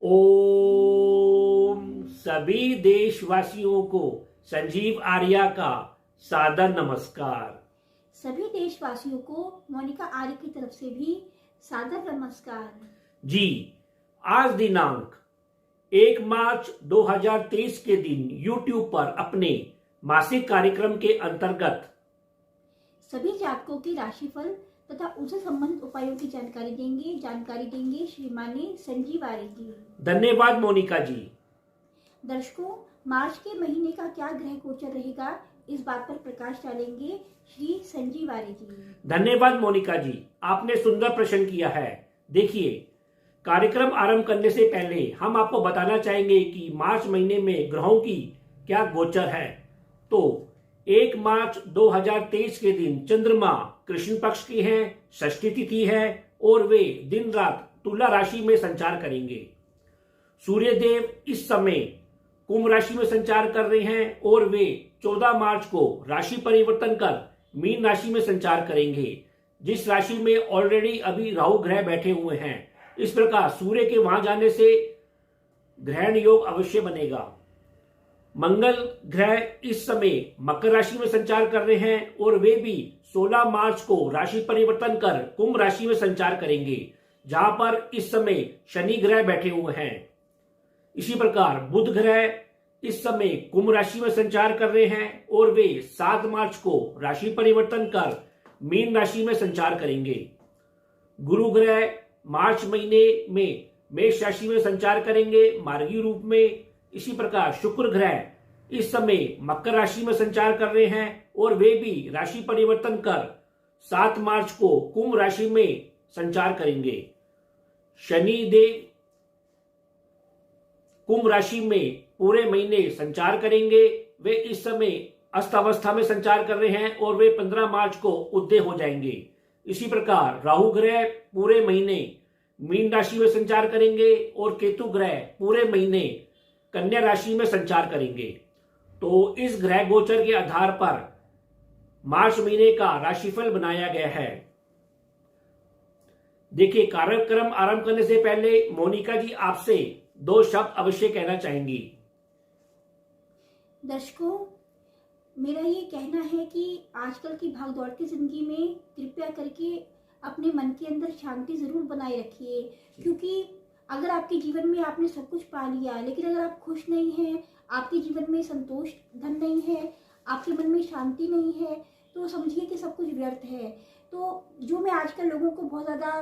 ओम सभी देशवासियों को संजीव आर्या का सादर नमस्कार। सभी देशवासियों को मोनिका आर्य की तरफ से भी सादर नमस्कार। जी, आज दिनांक 1 मार्च 2023 के दिन YouTube पर अपने मासिक कार्यक्रम के अंतर्गत सभी जातकों की राशिफल तथा उनसे संबंधित उपायों की जानकारी देंगे श्रीमान संजीव आर्य जी। धन्यवाद मोनिका जी। दर्शकों, मार्च के महीने का क्या ग्रह गोचर रहेगा, इस बात पर प्रकाश डालेंगे श्री संजीव आर्य जी। धन्यवाद मोनिका जी, आपने सुंदर प्रश्न किया है। देखिए, कार्यक्रम आरंभ करने से पहले हम आपको बताना चाहेंगे कि मार्च महीने में ग्रहों की क्या गोचर है। तो 1 मार्च 2023 के दिन चंद्रमा कृष्ण पक्ष की है, षष्ठी तिथि है और वे दिन रात तुला राशि में संचार करेंगे। सूर्यदेव इस समय कुंभ राशि में संचार कर रहे हैं और वे 14 मार्च को राशि परिवर्तन कर मीन राशि में संचार करेंगे, जिस राशि में ऑलरेडी अभी राहु ग्रह बैठे हुए हैं। इस प्रकार सूर्य के वहां जाने से ग्रहण योग अवश्य बनेगा। मंगल ग्रह इस समय मकर राशि में संचार कर रहे हैं और वे भी 16 मार्च को राशि परिवर्तन कर कुंभ राशि में संचार करेंगे, जहां पर इस समय शनि ग्रह बैठे हुए हैं। इसी प्रकार बुध ग्रह इस समय कुंभ राशि में संचार कर रहे हैं और वे 7 मार्च को राशि परिवर्तन कर मीन राशि में संचार करेंगे। गुरु ग्रह मार्च महीने में मेष राशि में संचार करेंगे मार्गी रूप में। इसी प्रकार शुक्र ग्रह इस समय मकर राशि में संचार कर रहे हैं और वे भी राशि परिवर्तन कर 7 मार्च को कुंभ राशि में संचार करेंगे। शनि देव कुंभ राशि में पूरे महीने संचार करेंगे। वे इस समय अस्त अवस्था में संचार कर रहे हैं और वे 15 मार्च को उदय हो जाएंगे। इसी प्रकार राहु ग्रह पूरे महीने मीन राशि में संचार करेंगे और केतु ग्रह पूरे महीने कन्या राशि में संचार करेंगे। तो इस ग्रह गोचर के आधार पर मार्च महीने का राशिफल बनाया गया है। देखिए, कार्यक्रम आरंभ करने से पहले मोनिका जी आपसे 2 शब्द अवश्य कहना चाहेंगी। दर्शकों, मेरा ये कहना है कि आजकल की भागदौड़ की जिंदगी में कृपया करके अपने मन के अंदर शांति जरूर बनाए रखिए, क्योंकि अगर आपके जीवन में आपने सब कुछ पा लिया लेकिन अगर आप खुश नहीं हैं, आपके जीवन में संतोष धन नहीं है, आपके मन में शांति नहीं है, तो समझिए कि सब कुछ व्यर्थ है। तो जो मैं आजकल लोगों को बहुत ज़्यादा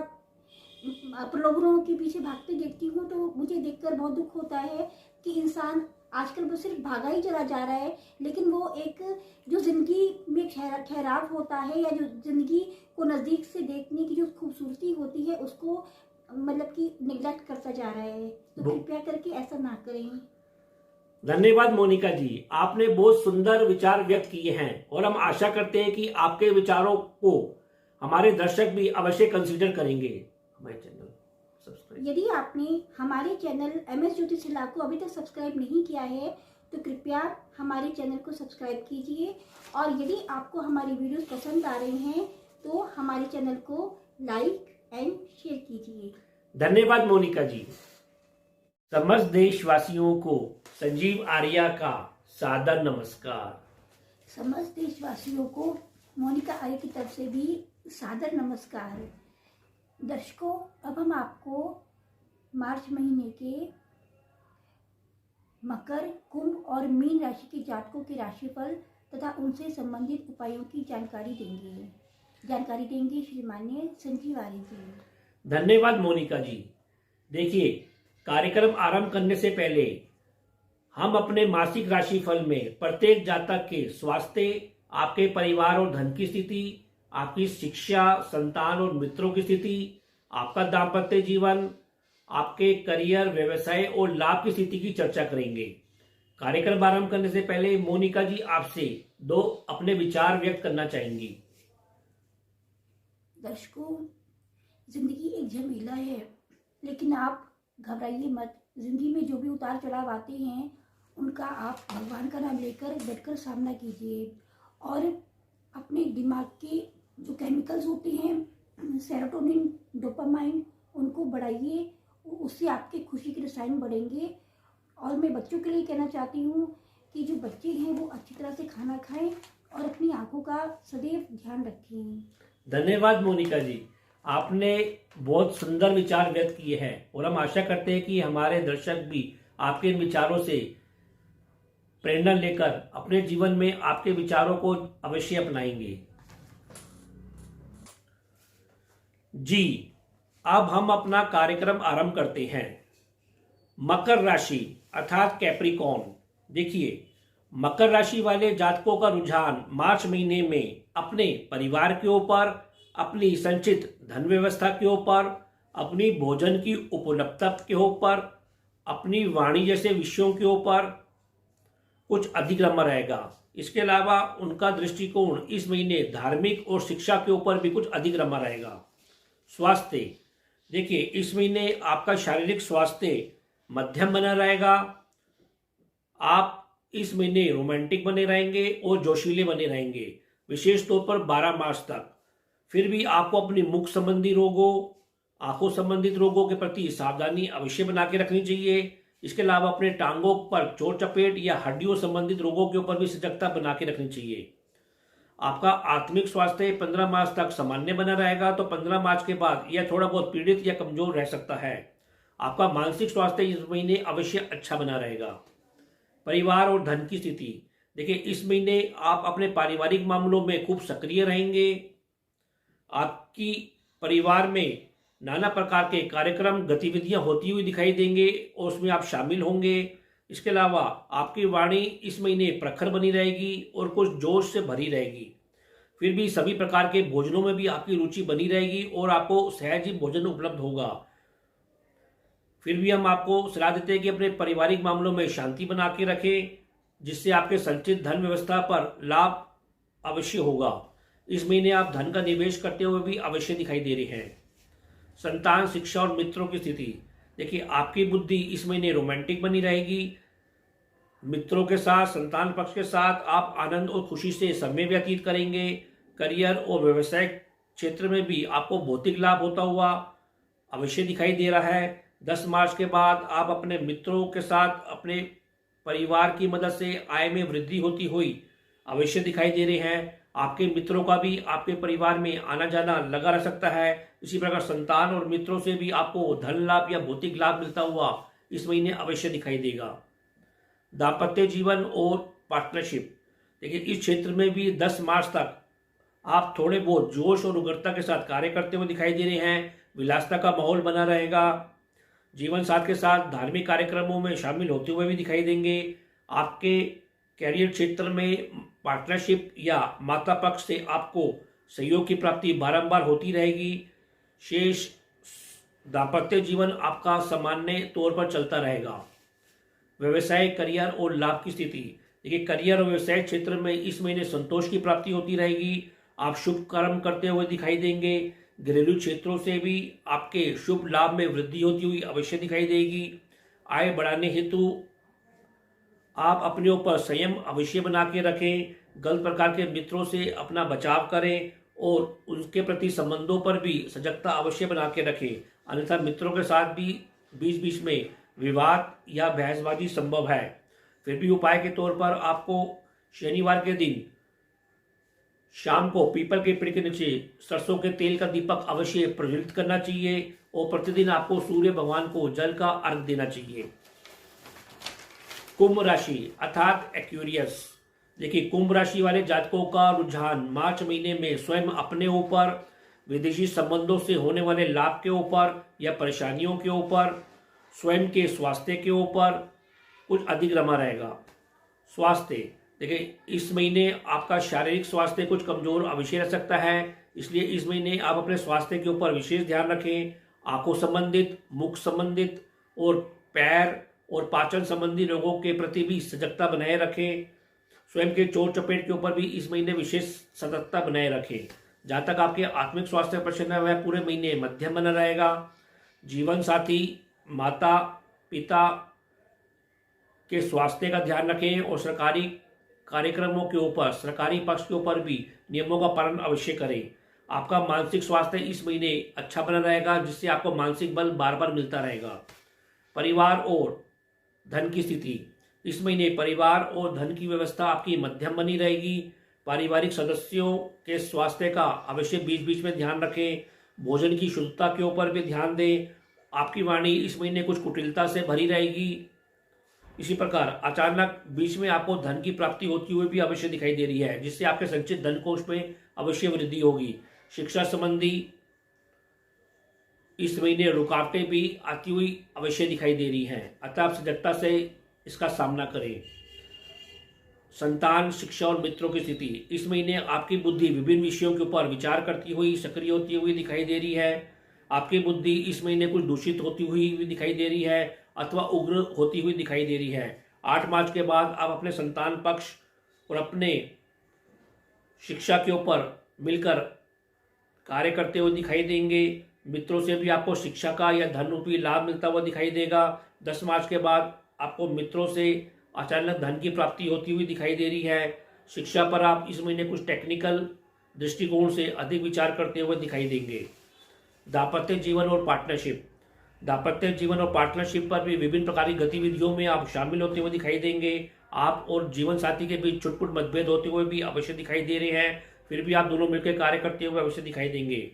प्रलोभनों के पीछे भागते देखती हूँ, तो मुझे देखकर बहुत दुख होता है कि इंसान आजकल वो सिर्फ भागा ही चला जा रहा है, लेकिन वो एक जो जिंदगी में ठहराव होता है या जो जिंदगी को नज़दीक से देखने की जो खूबसूरती होती है उसको मतलब कि निगलेक्ट करता जा रहा है। तो कृपया करके ऐसा ना करें। धन्यवाद मोनिका जी, आपने बहुत सुंदर विचार व्यक्त किए हैं और हम आशा करते हैं कि आपके विचारों को हमारे दर्शक भी अवश्य कंसीडर करेंगे। हमारे चैनल सब्सक्राइब, यदि आपने हमारे चैनल MS ज्योतिष ला को अभी तक सब्सक्राइब नहीं किया है तो कृपया हमारे चैनल को सब्सक्राइब कीजिए, और यदि आपको हमारी वीडियोस पसंद आ रही हैं तो हमारे चैनल को लाइक एंड शेयर कीजिए। धन्यवाद मोनिका जी। समस्त देशवासियों को संजीव आर्या का सादर नमस्कार। समस्त देशवासियों को मोनिका आर्य की तरफ से भी सादर नमस्कार। दर्शकों, अब हम आपको मार्च महीने के मकर, कुंभ और मीन राशि के जातकों के राशिफल तथा उनसे संबंधित उपायों की जानकारी देंगे श्रीमान संजीव आर्य जी। धन्यवाद मोनिका जी। देखिए, कार्यक्रम आरंभ करने से पहले हम अपने मासिक राशिफल में प्रत्येक जातक के स्वास्थ्य, आपके परिवार और धन की स्थिति, आपकी शिक्षा, संतान और मित्रों की स्थिति, आपका दाम्पत्य जीवन, आपके करियर, व्यवसाय और लाभ की स्थिति की चर्चा करेंगे। कार्यक्रम आरंभ करने से पहले मोनिका जी आपसे 2 अपने विचार व्यक्त करना चाहेंगी। दर्शकों, जिंदगी एक झमेला है, लेकिन आप घबराइए मत। जिंदगी में जो भी उतार चढ़ाव आते हैं उनका आप भगवान का नाम लेकर बैठकर सामना कीजिए, और अपने दिमाग के जो केमिकल्स होते हैं सेरोटोनिन, डोपामाइन, उनको बढ़ाइए उससे आपके खुशी के रसायन बढ़ेंगे। और मैं बच्चों के लिए कहना चाहती हूँ कि जो बच्चे हैं वो अच्छी तरह से खाना खाएं और अपनी आंखों का सदैव ध्यान रखें। धन्यवाद मोनिका जी, आपने बहुत सुंदर विचार व्यक्त किए हैं और हम आशा करते हैं कि हमारे दर्शक भी आपके इन विचारों से प्रेरणा लेकर अपने जीवन में आपके विचारों को अवश्य अपनाएंगे। जी, अब हम अपना कार्यक्रम आरंभ करते हैं। मकर राशि अर्थात कैप्रिकॉर्न। देखिए, मकर राशि वाले जातकों का रुझान मार्च महीने में अपने परिवार के ऊपर, अपनी संचित धन व्यवस्था के ऊपर, अपनी भोजन की उपलब्धता के ऊपर, अपनी वाणी जैसे विषयों के ऊपर कुछ अधिक लंबा रहेगा। इसके अलावा उनका दृष्टिकोण इस महीने धार्मिक और शिक्षा के ऊपर भी कुछ अधिक लंबा रहेगा। स्वास्थ्य, देखिए, इस महीने आपका शारीरिक स्वास्थ्य मध्यम बना रहेगा। आप इस महीने रोमांटिक बने रहेंगे और जोशीले बने रहेंगे, विशेष तौर पर 12 मार्च तक। फिर भी आपको अपनी मुख संबंधी रोगों, आंखों संबंधित रोगों के प्रति सावधानी अवश्य बना के रखनी चाहिए। इसके अलावा अपने टांगों पर चोट चपेट या हड्डियों संबंधित रोगों के ऊपर भी सजगता बना के रखनी चाहिए। आपका आत्मिक स्वास्थ्य 15 मार्च तक सामान्य बना रहेगा, तो 15 मार्च के बाद यह थोड़ा बहुत पीड़ित या कमजोर रह सकता है। आपका मानसिक स्वास्थ्य इस महीने अवश्य अच्छा बना रहेगा। परिवार और धन की स्थिति, देखिए, इस महीने आप अपने पारिवारिक मामलों में खूब सक्रिय रहेंगे। आपकी परिवार में नाना प्रकार के कार्यक्रम गतिविधियां होती हुई दिखाई देंगे और उसमें आप शामिल होंगे। इसके अलावा आपकी वाणी इस महीने प्रखर बनी रहेगी और कुछ जोश से भरी रहेगी। फिर भी सभी प्रकार के भोजनों में भी आपकी रुचि बनी रहेगी और आपको सहज ही भोजन उपलब्ध होगा। फिर भी हम आपको सलाह देते हैं कि अपने पारिवारिक मामलों में शांति बना के रखें, जिससे आपके संचित धन व्यवस्था पर लाभ अवश्य होगा। इस महीने आप धन का निवेश करते हुए भी अवश्य दिखाई दे रहे हैं। संतान, शिक्षा और मित्रों की स्थिति, देखिए, आपकी बुद्धि इस महीने रोमांटिक बनी रहेगी। मित्रों के साथ, संतान पक्ष के साथ आप आनंद और खुशी से समय व्यतीत करेंगे। करियर और व्यवसायिक क्षेत्र में भी आपको भौतिक लाभ होता हुआ अवश्य दिखाई दे रहा है। 10 मार्च के बाद आप अपने मित्रों के साथ अपने परिवार की मदद से आय में वृद्धि होती हुई अवश्य दिखाई दे रहे हैं। आपके मित्रों का भी आपके परिवार में आना जाना लगा रह सकता है। इसी प्रकार संतान और मित्रों से भी आपको धन लाभ या भौतिक लाभ मिलता हुआ इस महीने अवश्य दिखाई देगा। दाम्पत्य जीवन और पार्टनरशिप, देखिए, इस क्षेत्र में भी 10 मार्च तक आप थोड़े बहुत जोश और उग्रता के साथ कार्य करते हुए दिखाई दे रहे हैं। विलासिता का माहौल बना रहेगा। जीवन साथ के साथ धार्मिक कार्यक्रमों में शामिल होते हुए भी दिखाई देंगे। आपके कैरियर क्षेत्र में पार्टनरशिप या माता पक्ष से आपको सहयोग की प्राप्ति बारंबार होती रहेगी। शेष दाम्पत्य जीवन आपका सामान्य तौर पर चलता रहेगा। व्यवसाय, करियर और लाभ की स्थिति, देखिए, करियर और व्यवसाय क्षेत्र में इस महीने संतोष की प्राप्ति होती रहेगी। आप शुभ कर्म करते हुए दिखाई देंगे। घरेलू क्षेत्रों से भी आपके शुभ लाभ में वृद्धि होती हुई अवश्य दिखाई देगी। आय बढ़ाने हेतु आप अपने ऊपर संयम अवश्य बना के रखें। गलत प्रकार के मित्रों से अपना बचाव करें और उनके प्रति संबंधों पर भी सजगता अवश्य बना के रखें, अन्यथा मित्रों के साथ भी बीच बीच में विवाद या बहसबाजी संभव है। फिर भी उपाय के तौर पर आपको शनिवार के दिन शाम को पीपल के पेड़ के नीचे सरसों के तेल का दीपक अवश्य प्रज्वलित करना चाहिए और प्रतिदिन आपको सूर्य भगवान को जल का अर्घ देना चाहिए। कुंभ राशि अर्थात एक्वेरियस, देखिए, कुंभ राशि वाले जातकों का रुझान मार्च महीने में स्वयं अपने ऊपर, विदेशी संबंधों से होने वाले लाभ के ऊपर या परेशानियों के ऊपर, स्वयं के स्वास्थ्य के ऊपर कुछ अधिक रमा रहेगा। स्वास्थ्य, देखिए, इस महीने आपका शारीरिक स्वास्थ्य कुछ कमजोर अवश्य रह सकता है, इसलिए इस महीने आप अपने स्वास्थ्य के ऊपर विशेष ध्यान रखें। आंखों संबंधित, मुख संबंधित और पैर और पाचन संबंधी रोगों के प्रति भी सजगता बनाए रखें। स्वयं के चोट चपेट के ऊपर भी इस महीने विशेष सतर्कता बनाए रखें। जहाँ तक आपके आत्मिक स्वास्थ्य प्रश्न है वह पूरे महीने मध्यम बना रहेगा। जीवन साथी, माता पिता के स्वास्थ्य का ध्यान रखें और सरकारी कार्यक्रमों के ऊपर, सरकारी पक्ष के ऊपर भी नियमों का पालन अवश्य करें। आपका मानसिक स्वास्थ्य इस महीने अच्छा बना रहेगा, जिससे आपको मानसिक बल बार बार मिलता रहेगा। परिवार और धन की स्थिति, इस महीने परिवार और धन की व्यवस्था आपकी मध्यम बनी रहेगी। पारिवारिक सदस्यों के स्वास्थ्य का अवश्य बीच बीच में ध्यान रखें। भोजन की शुद्धता के ऊपर भी ध्यान दें। आपकी वाणी इस महीने कुछ कुटिलता से भरी रहेगी। इसी प्रकार अचानक बीच में आपको धन की प्राप्ति होती हुई भी अवश्य दिखाई दे रही है, जिससे आपके संचित धन कोष में अवश्य वृद्धि होगी। शिक्षा संबंधी इस महीने रुकावटें भी आती हुई अवश्य दिखाई दे रही हैं, अतः आप सजगता से इसका सामना करें। संतान, शिक्षा और मित्रों की स्थिति, इस महीने आपकी बुद्धि विभिन्न विषयों के ऊपर विचार करती हुई सक्रिय होती हुई दिखाई दे रही है। आपकी बुद्धि इस महीने कुछ दूषित होती हुई भी दिखाई दे रही है अथवा उग्र होती हुई दिखाई दे रही है। 8 मार्च के बाद आप अपने संतान पक्ष और अपने शिक्षा के ऊपर मिलकर कार्य करते हुए दिखाई देंगे। मित्रों से भी आपको शिक्षा का या धन रूपी लाभ मिलता हुआ दिखाई देगा। 10 मार्च के बाद आपको मित्रों से अचानक धन की प्राप्ति होती हुई दिखाई दे रही है। शिक्षा पर आप इस महीने कुछ टेक्निकल दृष्टिकोण से अधिक विचार करते हुए दिखाई देंगे। दाम्पत्य जीवन और पार्टनरशिप, दाम्पत्य जीवन और पार्टनरशिप पर भी विभिन्न प्रकार की गतिविधियों में आप शामिल होते हुए दिखाई देंगे। आप और जीवन साथी के बीच छुटपुट मतभेद होते हुए भी अवश्य दिखाई दे रहे हैं, फिर भी आप दोनों मिलकर कार्य करते हुए अवश्य दिखाई देंगे।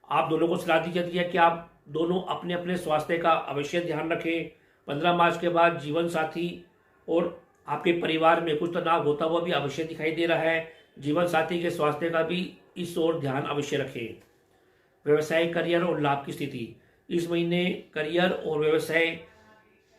आप दोनों को सलाह दी जाती है कि आप दोनों अपने अपने स्वास्थ्य का अवश्य ध्यान रखें। 15 मार्च के बाद जीवन साथी और आपके परिवार में कुछ तनाव होता हुआ भी अवश्य दिखाई दे रहा है। जीवन साथी के स्वास्थ्य का भी इस ओर ध्यान अवश्य रखें। व्यवसाय, करियर और लाभ की स्थिति, इस महीने करियर और व्यवसाय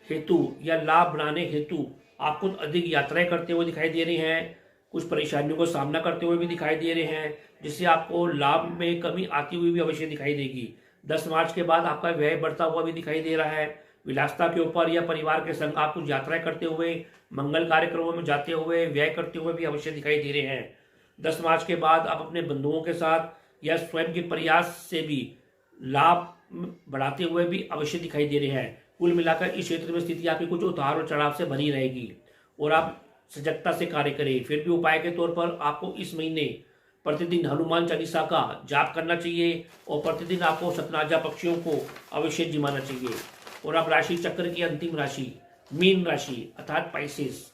हेतु या लाभ बढ़ाने हेतु आप कुछ अधिक यात्राएं करते हुए दिखाई दे रहे हैं। कुछ परेशानियों का सामना करते हुए भी दिखाई दे रहे हैं, जिससे आपको लाभ में कमी आती हुई भी अवश्य दिखाई देगी। 10 मार्च के बाद आपका व्यय बढ़ता हुआ भी दिखाई दे रहा है। विलासिता के ऊपर या परिवार के संग आप कुछ यात्राएं करते हुए, मंगल कार्यक्रमों में जाते हुए, व्यय करते हुए भी अवश्य दिखाई दे रहे हैं। 10 मार्च के बाद आप अपने बंधुओं के साथ या स्वयं के प्रयास से भी लाभ बढ़ाते हुए भी अवश्य दिखाई दे रहे हैं। कुल मिलाकर इस क्षेत्र में स्थिति आपकी कुछ उतार और चढ़ाव से भरी रहेगी और आप सजगता से कार्य करें। फिर भी उपाय के तौर पर आपको इस महीने प्रतिदिन हनुमान चालीसा का जाप करना चाहिए और प्रतिदिन आपको सतनाजा पक्षियों को अवश्य जिमाना चाहिए। और अब राशि चक्र की अंतिम राशि मीन राशि अर्थात पाइसेस।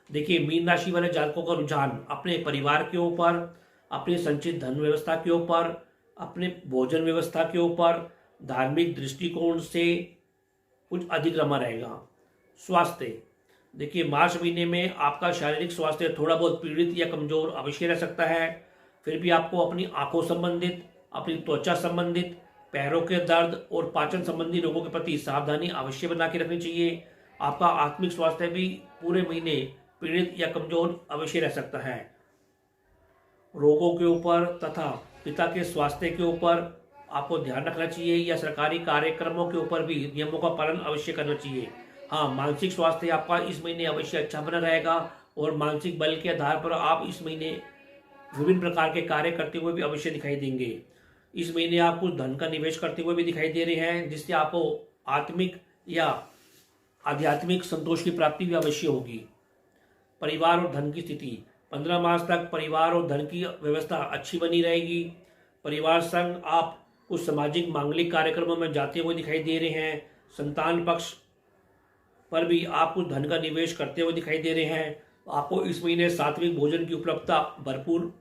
देखिए, मीन राशि वाले जातकों का रुझान अपने परिवार के ऊपर, अपने संचित धन व्यवस्था के ऊपर, अपने भोजन व्यवस्था के ऊपर, धार्मिक दृष्टिकोण से कुछ अधिक रमा रहेगा। स्वास्थ्य, देखिए, मार्च महीने में आपका शारीरिक स्वास्थ्य थोड़ा बहुत पीड़ित या कमजोर अवश्य रह सकता है। फिर भी आपको अपनी आंखों संबंधित, अपनी त्वचा संबंधित, पैरों के दर्द और पाचन संबंधी रोगों के प्रति सावधानी अवश्य बना के रखनी चाहिए। आपका आत्मिक स्वास्थ्य भी पूरे महीने पीड़ित या कमजोर अवश्य रह सकता है। रोगों के ऊपर तथा पिता के स्वास्थ्य के ऊपर आपको ध्यान रखना चाहिए या सरकारी कार्यक्रमों के ऊपर भी नियमों का पालन अवश्य करना चाहिए। हाँ, मानसिक स्वास्थ्य आपका इस महीने अवश्य अच्छा बना रहेगा और मानसिक बल के आधार पर आप इस महीने विभिन्न प्रकार के कार्य करते हुए भी अवश्य दिखाई देंगे। इस महीने आप कुछ धन का निवेश करते हुए भी दिखाई दे रहे हैं, जिससे आपको आत्मिक या आध्यात्मिक संतोष की प्राप्ति भी अवश्य होगी। परिवार और धन की स्थिति, 15 मार्च तक परिवार और धन की व्यवस्था अच्छी बनी रहेगी। परिवार संग आप कुछ सामाजिक मांगलिक कार्यक्रमों में जाते हुए दिखाई दे रहे हैं। संतान पक्ष पर भी आप कुछ धन का निवेश करते हुए दिखाई दे रहे हैं। आपको इस महीने सात्विक भोजन की उपलब्धता भरपूर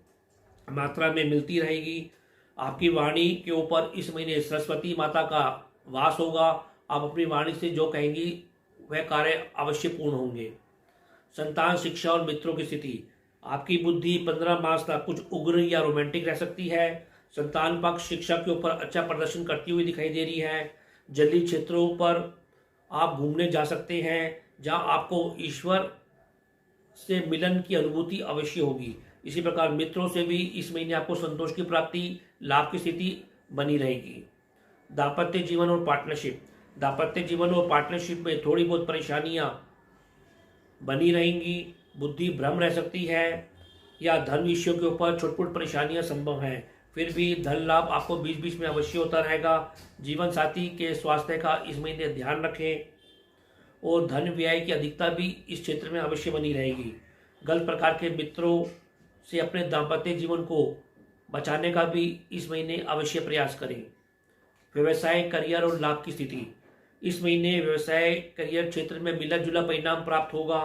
मात्रा में मिलती रहेगी। आपकी वाणी के ऊपर इस महीने सरस्वती माता का वास होगा। आप अपनी वाणी से जो कहेंगी वह कार्य अवश्य पूर्ण होंगे। संतान, शिक्षा और मित्रों की स्थिति, आपकी बुद्धि 15 मार्च तक कुछ उग्र या रोमांटिक रह सकती है। संतान पक्ष शिक्षा के ऊपर अच्छा प्रदर्शन करती हुई दिखाई दे रही है। जलीय क्षेत्रों पर आप घूमने जा सकते हैं, जहां आपको ईश्वर से मिलन की अनुभूति अवश्य होगी। इसी प्रकार मित्रों से भी इस महीने आपको संतोष की प्राप्ति, लाभ की स्थिति बनी रहेगी। दाम्पत्य जीवन और पार्टनरशिप, दाम्पत्य जीवन और पार्टनरशिप में थोड़ी बहुत परेशानियां बनी रहेंगी। बुद्धि भ्रम रह सकती है या धन विषयों के ऊपर छुटपुट परेशानियां संभव हैं। फिर भी धन लाभ आपको बीच बीच में अवश्य होता रहेगा। जीवन साथी के स्वास्थ्य का इस महीने ध्यान रखें और धन व्यय की अधिकता भी इस क्षेत्र में अवश्य बनी रहेगी। गलत प्रकार के मित्रों से अपने दाम्पत्य जीवन को बचाने का भी इस महीने अवश्य प्रयास करें। व्यवसाय, करियर और लाभ की स्थिति। इस महीने व्यवसाय करियर क्षेत्र में मिला जुला परिणाम प्राप्त होगा।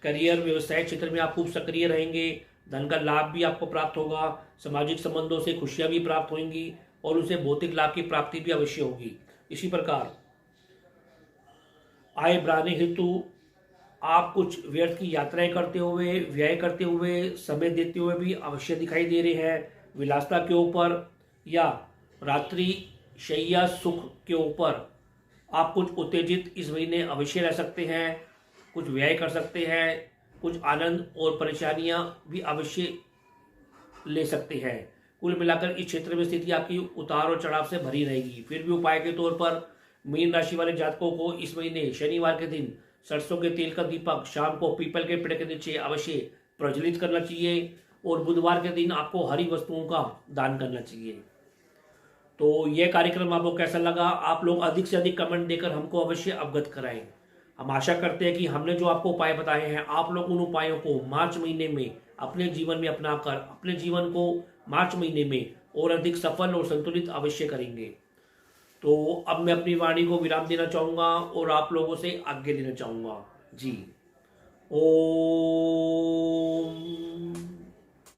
करियर व्यवसाय क्षेत्र में आप खूब सक्रिय रहेंगे, धन का लाभ भी आपको प्राप्त होगा, सामाजिक संबंधों से खुशियां भी प्राप्त होंगी और उनसे भौतिक लाभ की प्राप्ति भी अवश्य होगी। इसी प्रकार आय बढ़ाने हेतु आप कुछ व्यर्थ की यात्राएं करते हुए, व्यय करते हुए, समय देते हुए भी अवश्य दिखाई दे रहे हैं। विलासिता के ऊपर या रात्रि शैया सुख के ऊपर आप कुछ उत्तेजित इस महीने अवश्य रह सकते हैं, कुछ व्यय कर सकते हैं, कुछ आनंद और परेशानियां भी अवश्य ले सकते हैं। कुल मिलाकर इस क्षेत्र में स्थिति आपकी उतार और चढ़ाव से भरी रहेगी। फिर भी उपाय के तौर पर मीन राशि वाले जातकों को इस महीने शनिवार के दिन सरसों के तेल का दीपक शाम को पीपल के पेड़ के नीचे अवश्य प्रज्वलित करना चाहिए और बुधवार के दिन आपको हरी वस्तुओं का दान करना चाहिए। तो यह कार्यक्रम आपको कैसा लगा, आप लोग अधिक से अधिक कमेंट देकर हमको अवश्य अवगत कराएं। हम आशा करते हैं कि हमने जो आपको उपाय बताए हैं, आप लोग उन उपायों को मार्च महीने में अपने जीवन में अपनाकर अपने जीवन को मार्च महीने में और अधिक सफल और संतुलित अवश्य करेंगे। तो अब मैं अपनी वाणी को विराम देना चाहूँगा और आप लोगों से आज्ञा लेना चाहूँगा। जी ओम।